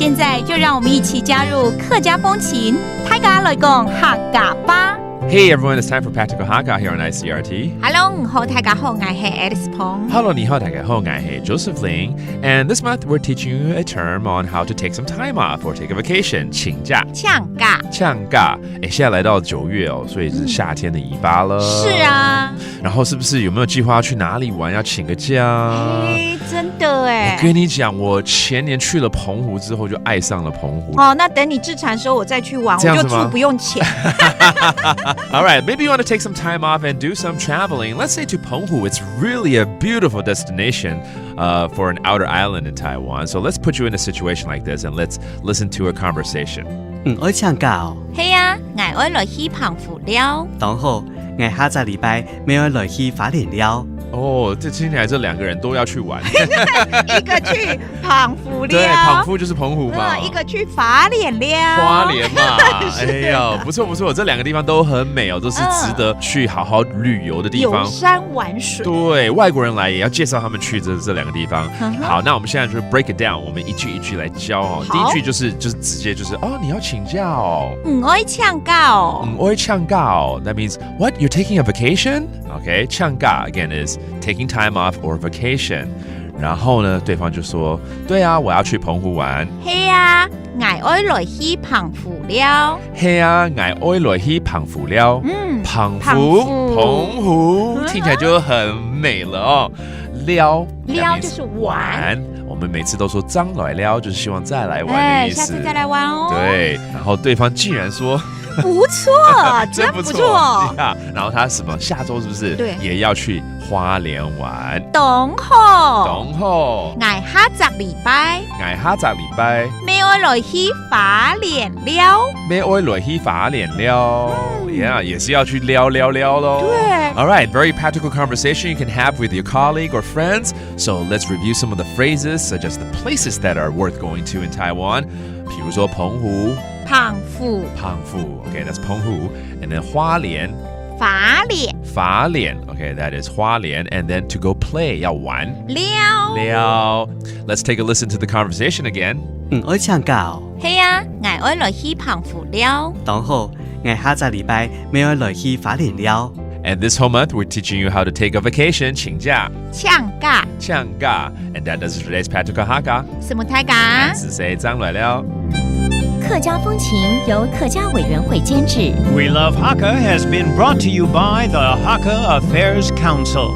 现在就让我们一起加入客家风情，大家来讲客家吧。Hey everyone, it's time for Practical Hakka here on ICRT. Hello， 你好，大家好，我是 Alice Pong。 Hello, 你好，大家好，我是 Joseph Ling. And this month we're teaching you a term on how to take some time off or take a vacation. 请假。呛假。呛假。现在来到9月哦，所以是夏天的尾巴了。是啊。然后是不是有没有计划要去哪里玩？要请个假？真的哎。我跟你讲，我前年去了澎湖之后就爱上了澎湖。哦，那等你自产的时候我再去玩，我就住不用钱。All right, maybe you want to take some time off and do some traveling. Let's say to Penghu. It's really a beautiful destination for an outer island in Taiwan. So let's put you in a situation like this and let's listen to a conversation. 我請假哦。係啊，我愛來去澎湖了。當好，我下個禮拜沒有來去花蓮了。哦，这听起来这两个人都要去玩。一个去澎湖了，对，澎湖就是澎湖嘛。一个去花莲了，花莲嘛。哎呀，不错不错，这两个地方都很美哦，都是值得去好好旅游的地方。游山玩水。对，外国人来也要介绍他们去这两个地方。好，那我们现在就是 break it down， 我们一句一句来教哦。第一句就是直接就是哦，你要请假哦。我要請假哦。我要請假哦。That means what? You're taking a vacation? Okay, 請假 again is taking time off or vacation. 然後呢，對方就說：對啊，我要去澎湖玩。係啊，我愛來去澎湖了。係啊，我愛來去澎湖了。澎湖，聽起來就很美了哦。了就是玩。我们每次都說將來了，就是希望再來玩的意思。下次再來玩哦。對，然後對方竟然說。不错，真不错。然後他什麼下周是不是也要去花蓮玩？懂好。我下個禮拜沒有來去花蓮了。Yeah, 也是要去撩咯。對。All right, very practical conversation you can have with your colleague or friends. So let's review some of the phrases, such as the places that are worth going to in Taiwan. 比如說澎湖。Okay, that's 澎湖. And then 花蓮. 法蓮. Okay, that is 花蓮. And then to go play, 要玩. 了. Let's take a listen to the conversation again. 我請假哦。係啊，我愛來去澎湖了。當好，我下個禮拜沒有來去花蓮了。And this whole month, we're teaching you how to take a vacation. 請假. And that does today's Practical Hakka. 什麼大家？是誰將來了？客家風情由客家委員會監製。We Love Hakka has been brought to you by the Hakka Affairs Council.